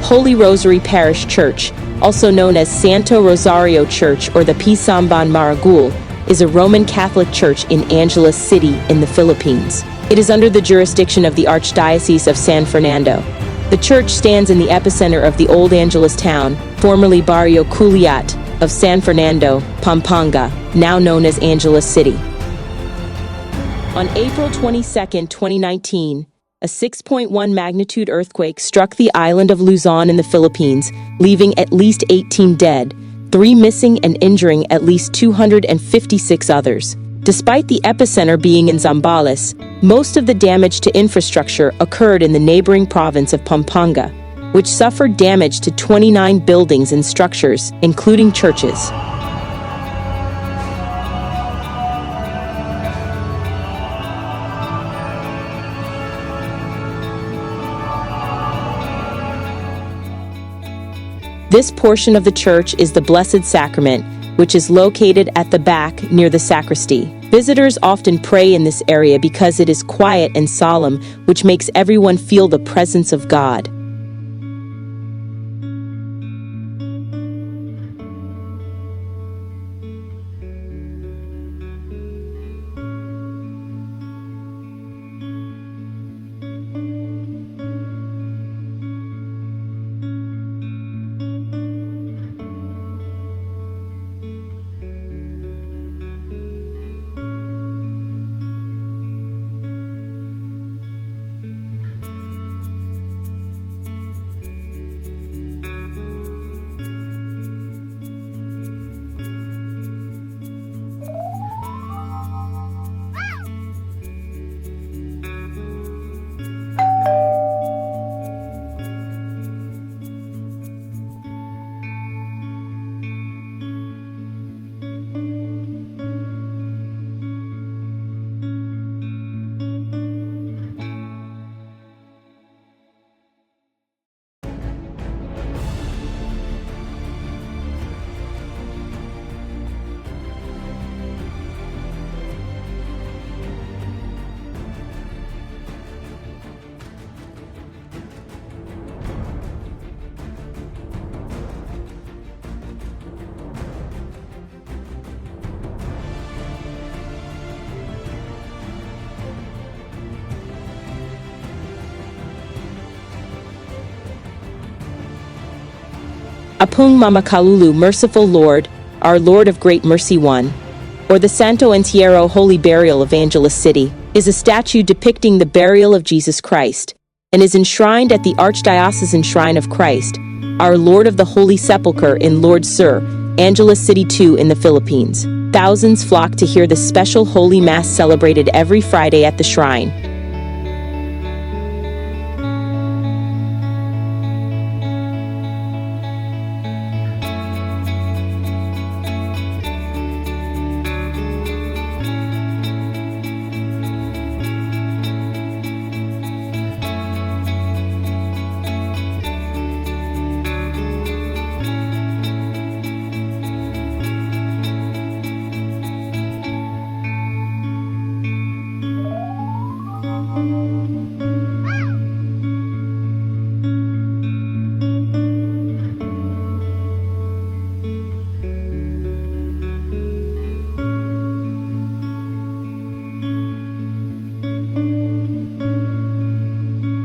Holy Rosary Parish Church, also known as Santo Rosario Church or the Pisamban Maragul, is a Roman Catholic church in Angeles City in the Philippines. It is under the jurisdiction of the Archdiocese of San Fernando. The church stands in the epicenter of the Old Angeles town, formerly Barrio Culiat, of San Fernando, Pampanga, now known as Angeles City. On April 22, 2019, a 6.1 magnitude earthquake struck the island of Luzon in the Philippines, leaving at least 18 dead, 3 missing and injuring at least 256 others. Despite the epicenter being in Zambales, most of the damage to infrastructure occurred in the neighboring province of Pampanga, which suffered damage to 29 buildings and structures, including churches. This portion of the church is the Blessed Sacrament, which is located at the back near the sacristy. Visitors often pray in this area because it is quiet and solemn, which makes everyone feel the presence of God. Apung Mamakalulu, Merciful Lord, Our Lord of Great Mercy One, or the Santo Entierro Holy Burial of Angeles City, is a statue depicting the burial of Jesus Christ, and is enshrined at the Archdiocesan Shrine of Christ, Our Lord of the Holy Sepulchre in Lourdes Sur, Angeles City 2 in the Philippines. Thousands flock to hear the special Holy Mass celebrated every Friday at the shrine.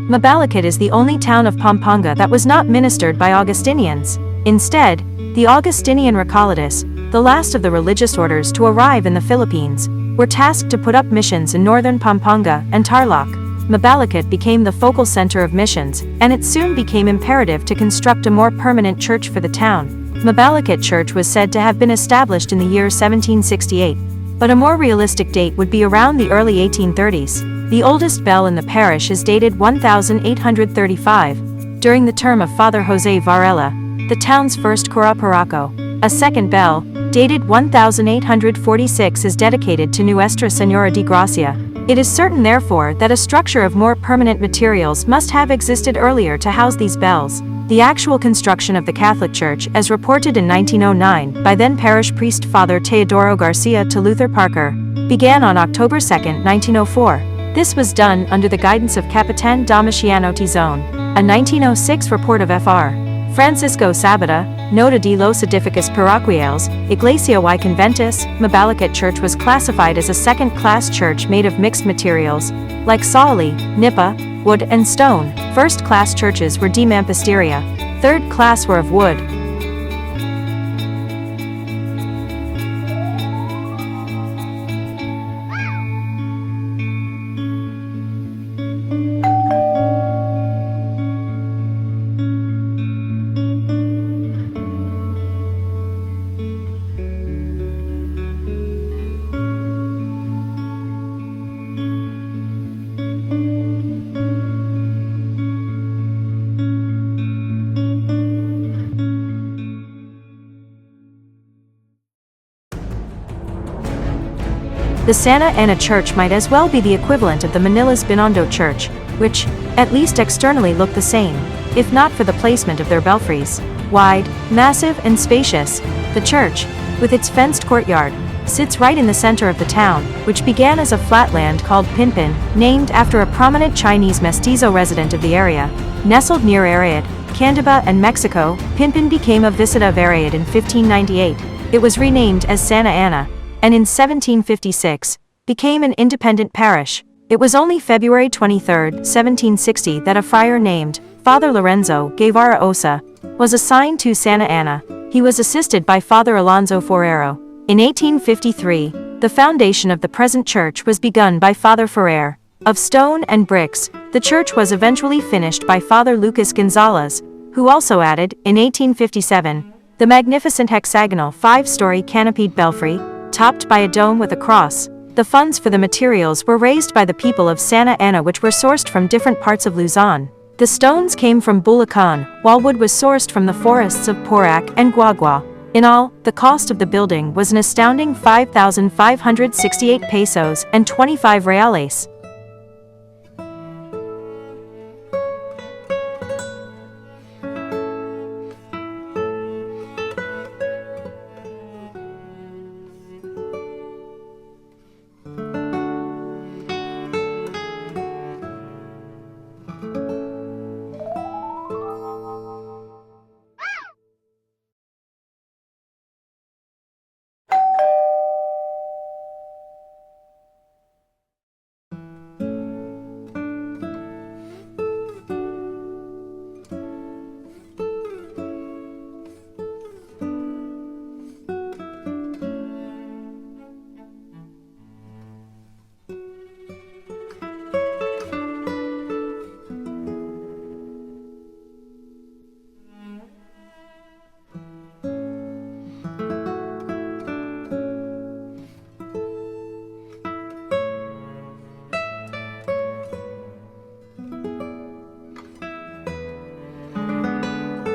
Mabalacat is the only town of Pampanga that was not ministered by Augustinians. Instead, the Augustinian Recoletos, the last of the religious orders to arrive in the Philippines, were tasked to put up missions in northern Pampanga and Tarlac. Mabalacat became the focal center of missions, and it soon became imperative to construct a more permanent church for the town. Mabalacat Church was said to have been established in the year 1768, but a more realistic date would be around the early 1830s. The oldest bell in the parish is dated 1835, during the term of Father Jose Varela, the town's first cura parroco. A second bell, dated 1846, is dedicated to Nuestra Senora de Gracia. It is certain therefore that a structure of more permanent materials must have existed earlier to house these bells. The actual construction of the Catholic Church, as reported in 1909 by then parish priest Father Teodoro Garcia to Luther Parker, began on October 2, 1904. This was done under the guidance of Capitan Domiciano Tizone. A 1906 report of Fr. Francisco Sabata, Nota de los Edificios Parroquiales, Iglesia y Conventos, Mabalacat Church was classified as a second-class church made of mixed materials, like sauli, nipa, wood and stone. First-class churches were de mampisteria. Third class were of wood. The Santa Ana Church might as well be the equivalent of the Manila's Binondo Church, which, at least externally, look the same, if not for the placement of their belfries. Wide, massive, and spacious, the church, with its fenced courtyard, sits right in the center of the town, which began as a flatland called Pinpin, named after a prominent Chinese mestizo resident of the area. Nestled near Ariad, Candiba and Mexico, Pinpin became a Visita of Ariad in 1598. It was renamed as Santa Ana, and in 1756, became an independent parish. It was only February 23, 1760 that a friar named Father Lorenzo Guevara Osa was assigned to Santa Ana. He was assisted by Father Alonso Forero. In 1853, the foundation of the present church was begun by Father Ferrer. Of stone and bricks, the church was eventually finished by Father Lucas Gonzalez, who also added, in 1857, the magnificent hexagonal 5-story canopied belfry, topped by a dome with a cross. The funds for the materials were raised by the people of Santa Ana, which were sourced from different parts of Luzon. The stones came from Bulacan, while wood was sourced from the forests of Porac and Guagua. In all, the cost of the building was an astounding 5,568 pesos and 25 reales.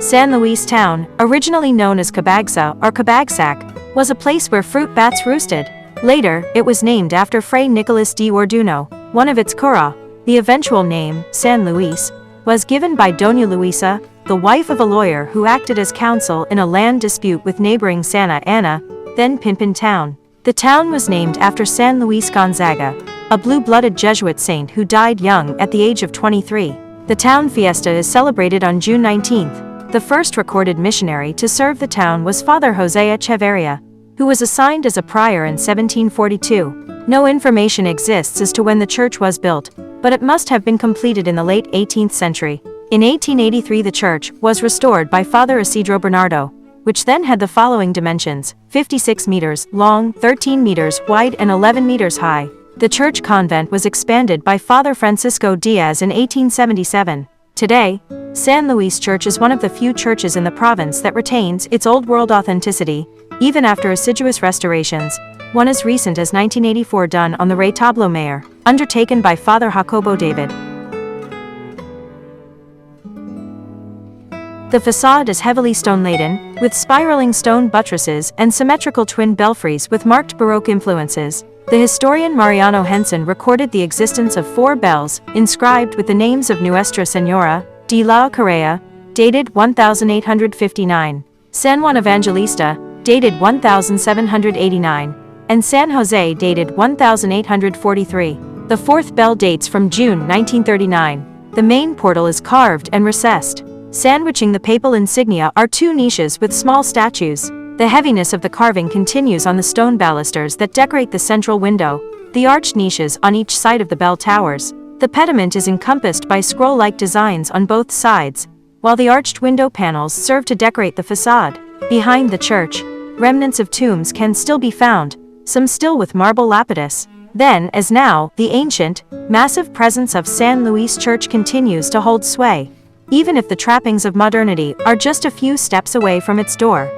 San Luis Town, originally known as Cabagsa or Cabagsac, was a place where fruit bats roosted. Later, it was named after Fray Nicolas de Orduno, one of its cura. The eventual name, San Luis, was given by Doña Luisa, the wife of a lawyer who acted as counsel in a land dispute with neighboring Santa Ana, then Pinpin Town. The town was named after San Luis Gonzaga, a blue-blooded Jesuit saint who died young at the age of 23. The town fiesta is celebrated on June 19th. The first recorded missionary to serve the town was Father Jose Echeverria, who was assigned as a prior in 1742. No information exists as to when the church was built, but it must have been completed in the late 18th century. In 1883 the church was restored by Father Isidro Bernardo, which then had the following dimensions: 56 meters long, 13 meters wide and 11 meters high. The church convent was expanded by Father Francisco Diaz in 1877. Today, San Luis Church is one of the few churches in the province that retains its Old World authenticity, even after assiduous restorations, one as recent as 1984 done on the Retablo Mayor, undertaken by Father Jacobo David. The facade is heavily stone-laden, with spiraling stone buttresses and symmetrical twin belfries with marked Baroque influences. The historian Mariano Henson recorded the existence of 4 bells, inscribed with the names of Nuestra Señora de la Correa, dated 1859, San Juan Evangelista, dated 1789, and San Jose, dated 1843. The fourth bell dates from June 1939. The main portal is carved and recessed. Sandwiching the papal insignia are two niches with small statues. The heaviness of the carving continues on the stone balusters that decorate the central window, the arched niches on each side of the bell towers. The pediment is encompassed by scroll-like designs on both sides, while the arched window panels serve to decorate the facade. Behind the church, remnants of tombs can still be found, some still with marble lapidus. Then, as now, the ancient, massive presence of San Luis Church continues to hold sway, even if the trappings of modernity are just a few steps away from its door.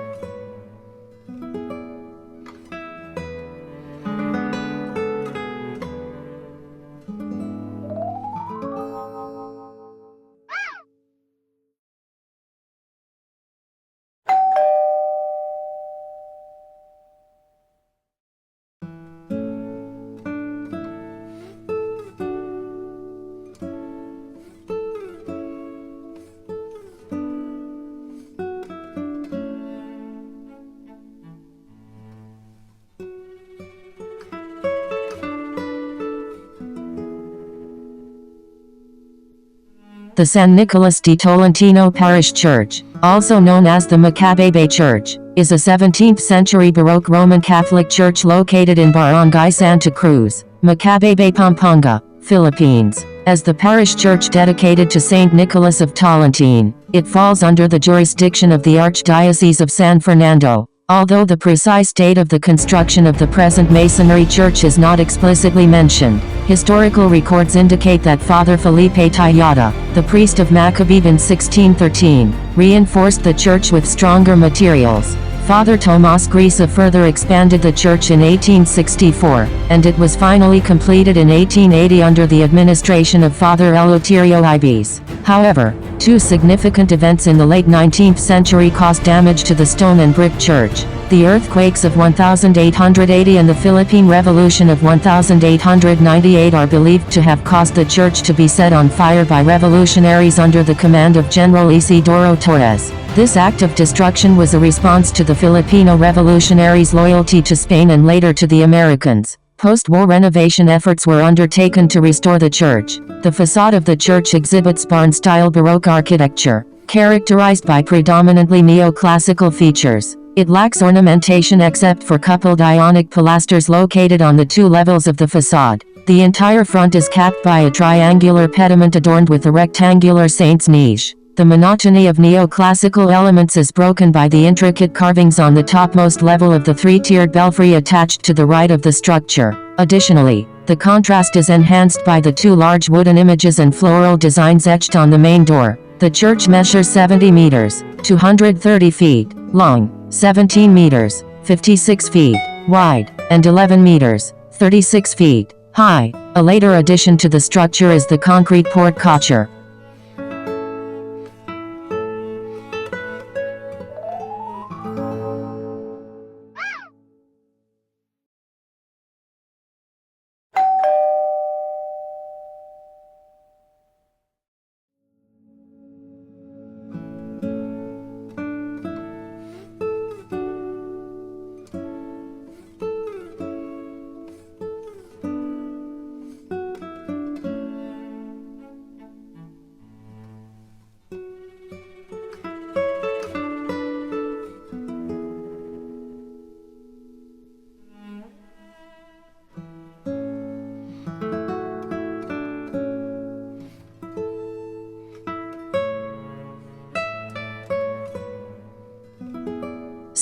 The San Nicolas di Tolentino Parish Church, also known as the Macabebe Church, is a 17th-century Baroque Roman Catholic church located in Barangay Santa Cruz, Macabebe, Pampanga, Philippines. As the parish church dedicated to Saint Nicholas of Tolentine, it falls under the jurisdiction of the Archdiocese of San Fernando. Although the precise date of the construction of the present masonry church is not explicitly mentioned, historical records indicate that Father Felipe Tayada, the priest of Macabebe in 1613, reinforced the church with stronger materials. Father Tomas Grisa further expanded the church in 1864, and it was finally completed in 1880 under the administration of Father Eleuterio Ibis. However, two significant events in the late 19th century caused damage to the stone and brick church. The earthquakes of 1880 and the Philippine Revolution of 1898 are believed to have caused the church to be set on fire by revolutionaries under the command of General Isidoro Torres. This act of destruction was a response to the Filipino revolutionaries' loyalty to Spain and later to the Americans. Post-war renovation efforts were undertaken to restore the church. The facade of the church exhibits barn-style Baroque architecture, characterized by predominantly neoclassical features. It lacks ornamentation except for coupled Ionic pilasters located on the two levels of the facade. The entire front is capped by a triangular pediment adorned with a rectangular saint's niche. The monotony of neoclassical elements is broken by the intricate carvings on the topmost level of the three-tiered belfry attached to the right of the structure. Additionally, the contrast is enhanced by the two large wooden images and floral designs etched on the main door. The church measures 70 meters, 230 feet, long, 17 meters, 56 feet, wide, and 11 meters, 36 feet, high. A later addition to the structure is the concrete porte-cochere.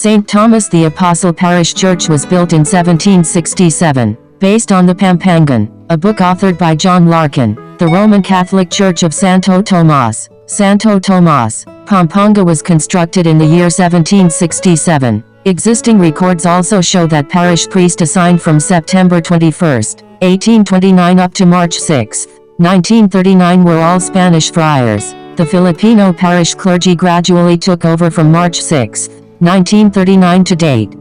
St. Thomas the Apostle Parish Church was built in 1767, based on the Pampangan, a book authored by John Larkin. The Roman Catholic Church of Santo Tomas, Pampanga was constructed in the year 1767. Existing records also show that parish priest assigned from September 21, 1829 up to March 6, 1939 were all Spanish friars. The Filipino parish clergy gradually took over from March 6, 1939 to date.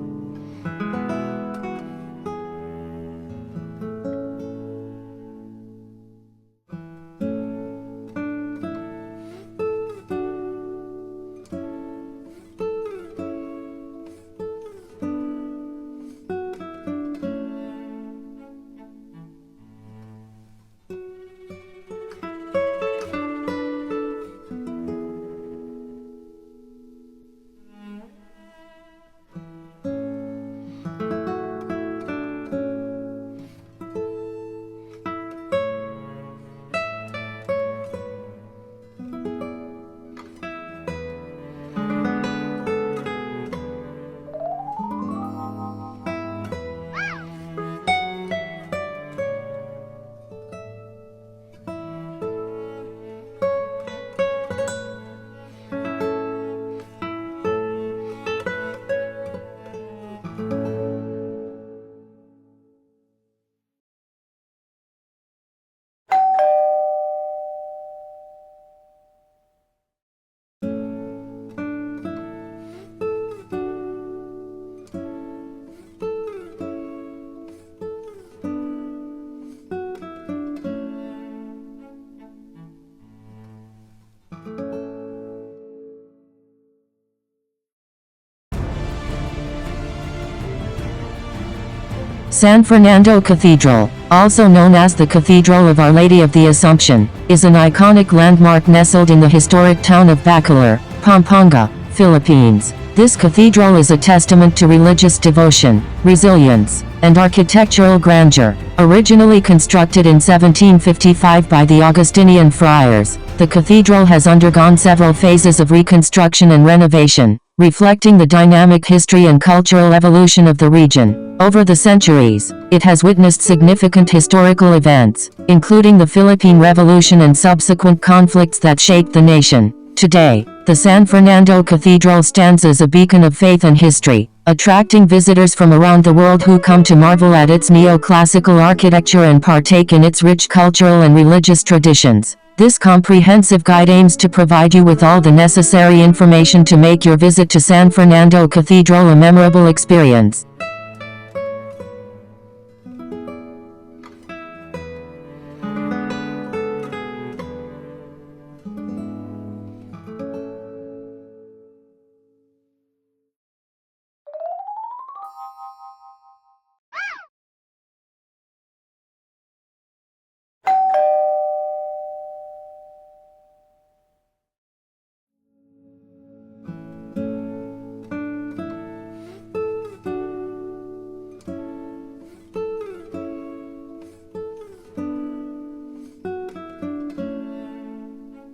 San Fernando Cathedral, also known as the Cathedral of Our Lady of the Assumption, is an iconic landmark nestled in the historic town of Bacolor, Pampanga, Philippines. This cathedral is a testament to religious devotion, resilience, and architectural grandeur. Originally constructed in 1755 by the Augustinian friars, the cathedral has undergone several phases of reconstruction and renovation, reflecting the dynamic history and cultural evolution of the region. Over the centuries, it has witnessed significant historical events, including the Philippine Revolution and subsequent conflicts that shaped the nation. Today, the San Fernando Cathedral stands as a beacon of faith and history, attracting visitors from around the world who come to marvel at its neoclassical architecture and partake in its rich cultural and religious traditions. This comprehensive guide aims to provide you with all the necessary information to make your visit to San Fernando Cathedral a memorable experience.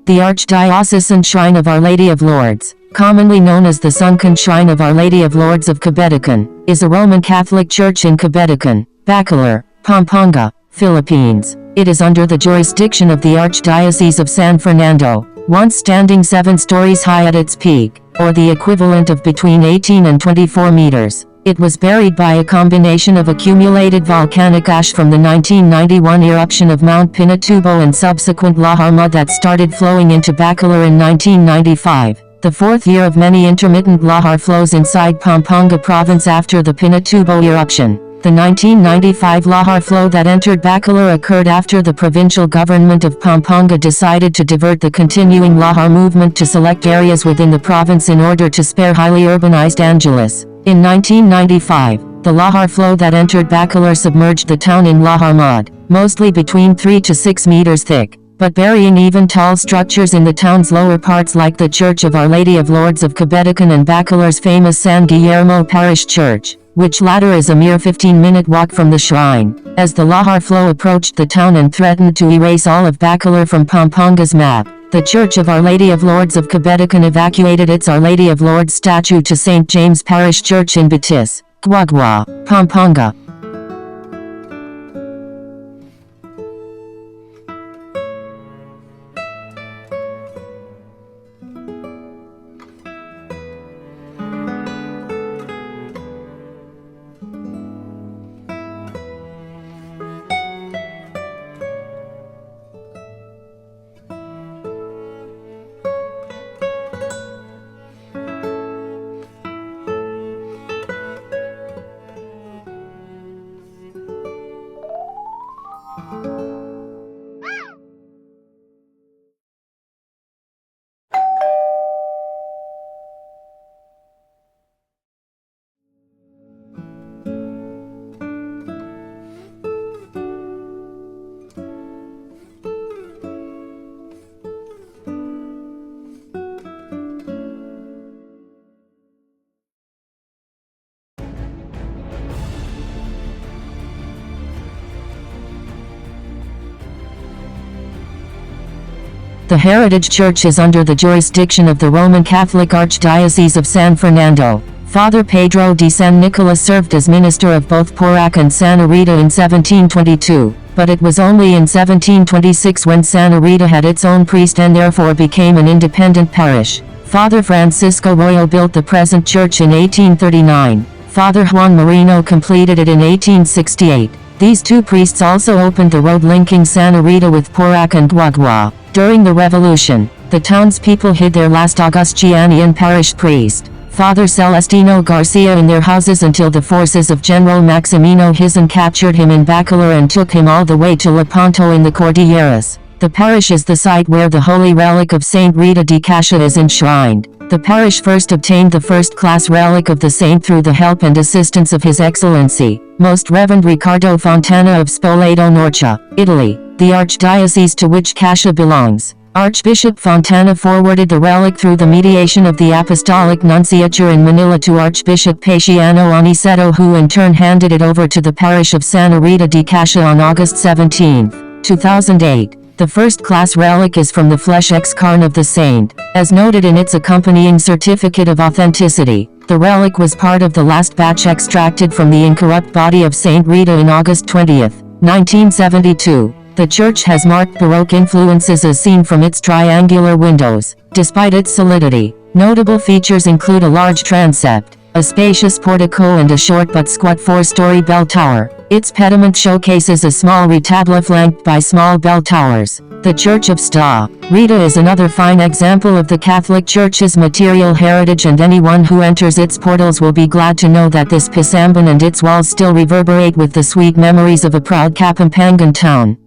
The Archdiocesan Shrine of Our Lady of Lourdes, commonly known as the Sunken Shrine of Our Lady of Lourdes of Cabetican, is a Roman Catholic church in Cabetican, Bacolor, Pampanga, Philippines. It is under the jurisdiction of the Archdiocese of San Fernando, once standing 7 stories high at its peak, or the equivalent of between 18 and 24 meters. It was buried by a combination of accumulated volcanic ash from the 1991 eruption of Mount Pinatubo and subsequent lahar mud that started flowing into Bacolor in 1995, the 4th year of many intermittent lahar flows inside Pampanga province after the Pinatubo eruption. The 1995 lahar flow that entered Bacolor occurred after the provincial government of Pampanga decided to divert the continuing lahar movement to select areas within the province in order to spare highly urbanized Angeles. In 1995, the lahar flow that entered Bacolor submerged the town in lahar mud, mostly between 3 to 6 meters thick, but burying even tall structures in the town's lower parts like the Church of Our Lady of Lourdes of Cabetican and Bacolor's famous San Guillermo Parish Church, which latter is a mere 15-minute walk from the shrine. As the lahar flow approached the town and threatened to erase all of Bacolor from Pampanga's map, the Church of Our Lady of Lourdes of Cabetican evacuated its Our Lady of Lourdes statue to St. James Parish Church in Betis, Guagua, Pampanga. The Heritage Church is under the jurisdiction of the Roman Catholic Archdiocese of San Fernando. Father Pedro de San Nicolas served as minister of both Porac and Santa Rita in 1722, but it was only in 1726 when Santa Rita had its own priest and therefore became an independent parish. Father Francisco Royo built the present church in 1839. Father Juan Marino completed it in 1868. These two priests also opened the road linking Santa Rita with Porac and Guagua. During the Revolution, the townspeople hid their last Augustinian parish priest, Father Celestino Garcia, in their houses until the forces of General Maximino Hizon captured him in Bacolor and took him all the way to Lepanto in the Cordilleras. The parish is the site where the holy relic of Saint Rita di Cascia is enshrined. The parish first obtained the first-class relic of the saint through the help and assistance of His Excellency, Most Reverend Riccardo Fontana of Spoleto Norcia, Italy, the archdiocese to which Cascia belongs. Archbishop Fontana forwarded the relic through the mediation of the Apostolic Nunciature in Manila to Archbishop Paciano Aniceto, who in turn handed it over to the parish of Santa Rita di Cascia on August 17, 2008. The first-class relic is from the flesh ex-carne of the saint, as noted in its accompanying certificate of authenticity. The relic was part of the last batch extracted from the incorrupt body of Saint Rita in August 20, 1972. The church has marked Baroque influences as seen from its triangular windows, despite its solidity. Notable features include a large transept, a spacious portico and a short but squat 4-story bell tower. Its pediment showcases a small retablo flanked by small bell towers. The Church of Sta. Rita is another fine example of the Catholic Church's material heritage, and anyone who enters its portals will be glad to know that this Pisamban and its walls still reverberate with the sweet memories of a proud Kapampangan town.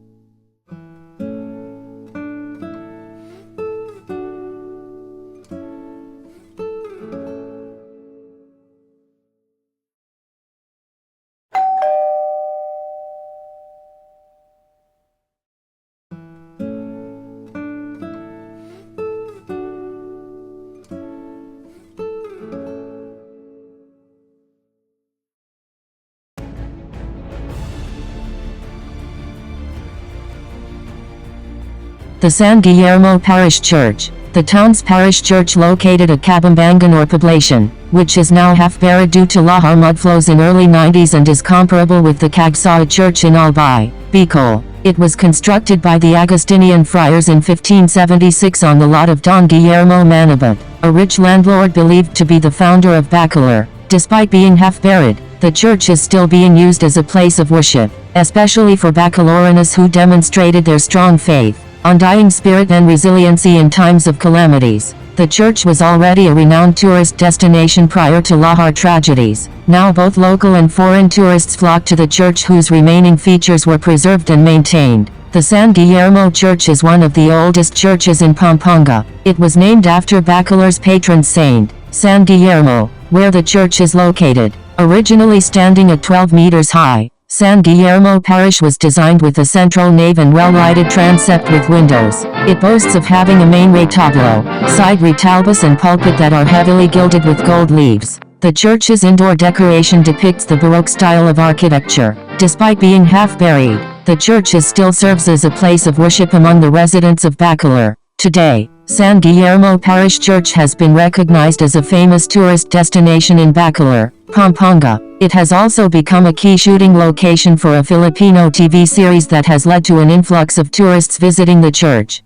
The San Guillermo Parish Church. The town's parish church located at Kabambangan or Poblacion, which is now half buried due to lahar mudflows in early 90s and is comparable with the Cagsaw Church in Albay, Bicol. It was constructed by the Agustinian friars in 1576 on the lot of Don Guillermo Manabat, a rich landlord believed to be the founder of Bacolor. Despite being half buried, the church is still being used as a place of worship, especially for Bacoloranos who demonstrated their strong faith, undying spirit and resiliency in times of calamities. The church was already a renowned tourist destination prior to lahar tragedies. Now both local and foreign tourists flock to the church, whose remaining features were preserved and maintained. The San Guillermo Church is one of the oldest churches in Pampanga. It was named after Bacolor's patron saint, San Guillermo, where the church is located. Originally standing at 12 meters high, San Guillermo Parish was designed with a central nave and well-lighted transept with windows. It boasts of having a main retablo, side retalbos and pulpit that are heavily gilded with gold leaves. The church's indoor decoration depicts the Baroque style of architecture. Despite being half buried, the church still serves as a place of worship among the residents of Bacolor. Today, San Guillermo Parish Church has been recognized as a famous tourist destination in Bacolor, Pampanga. It has also become a key shooting location for a Filipino TV series that has led to an influx of tourists visiting the church.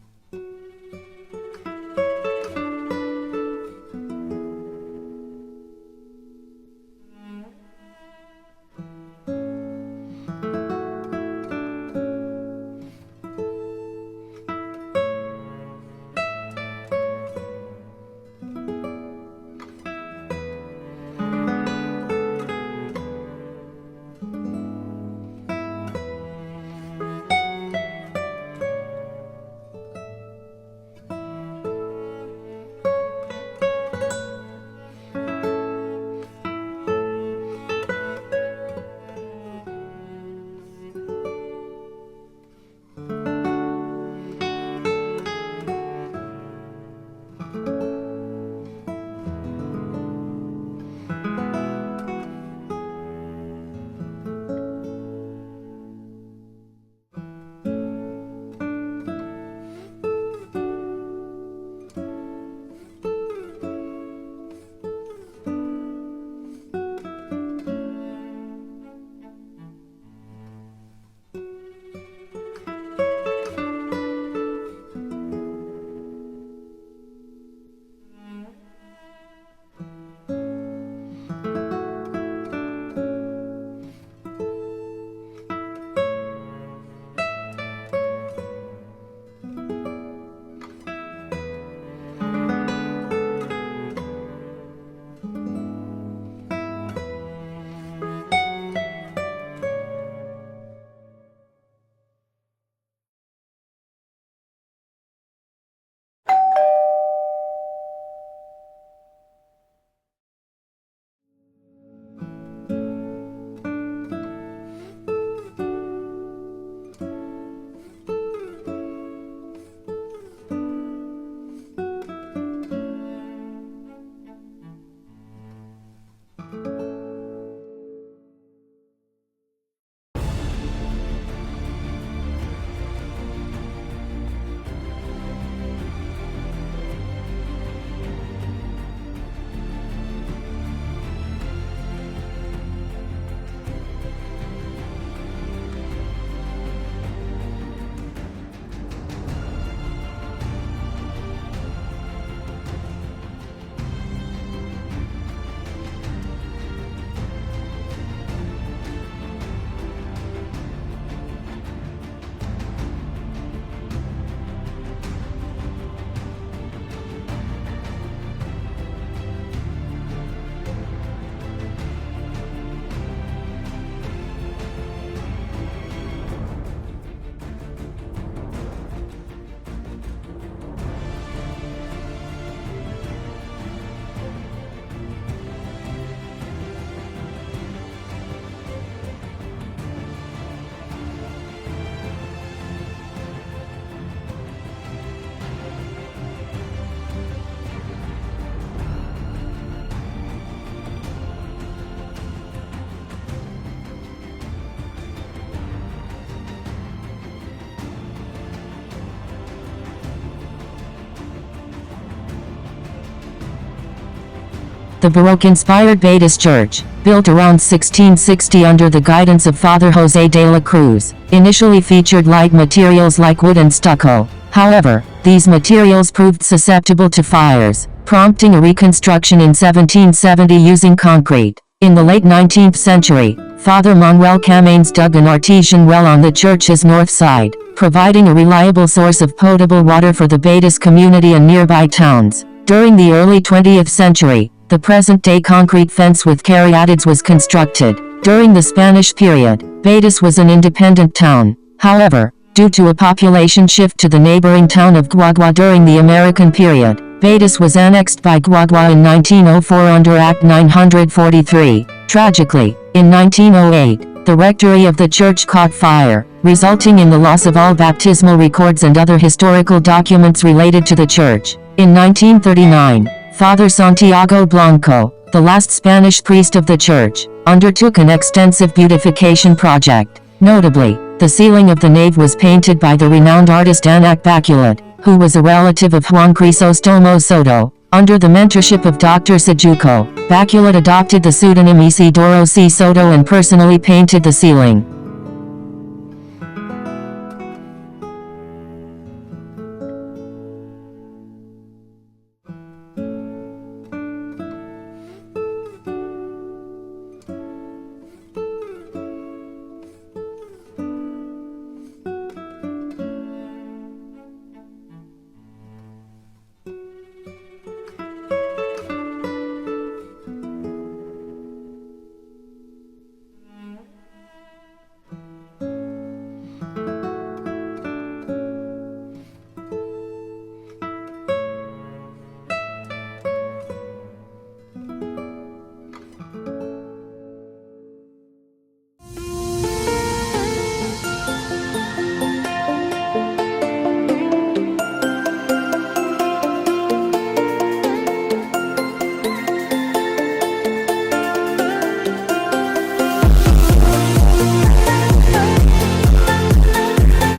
The Baroque-inspired Betis Church, built around 1660 under the guidance of Father José de la Cruz, initially featured light materials like wood and stucco. However, these materials proved susceptible to fires, prompting a reconstruction in 1770 using concrete. In the late 19th century, Father Manuel Camanes dug an artesian well on the church's north side, providing a reliable source of potable water for the Betis community and nearby towns. During the early 20th century, the present-day concrete fence with caryatids was constructed. During the Spanish period, Betis was an independent town. However, due to a population shift to the neighboring town of Guagua during the American period, Betis was annexed by Guagua in 1904 under Act 943. Tragically, in 1908, the rectory of the church caught fire, resulting in the loss of all baptismal records and other historical documents related to the church. In 1939, Father Santiago Blanco, the last Spanish priest of the church, undertook an extensive beautification project. Notably, the ceiling of the nave was painted by the renowned artist Anac Baculat, who was a relative of Juan Crisostomo Soto. Under the mentorship of Dr. Sajuco, Baculat adopted the pseudonym Isidoro C. Soto and personally painted the ceiling.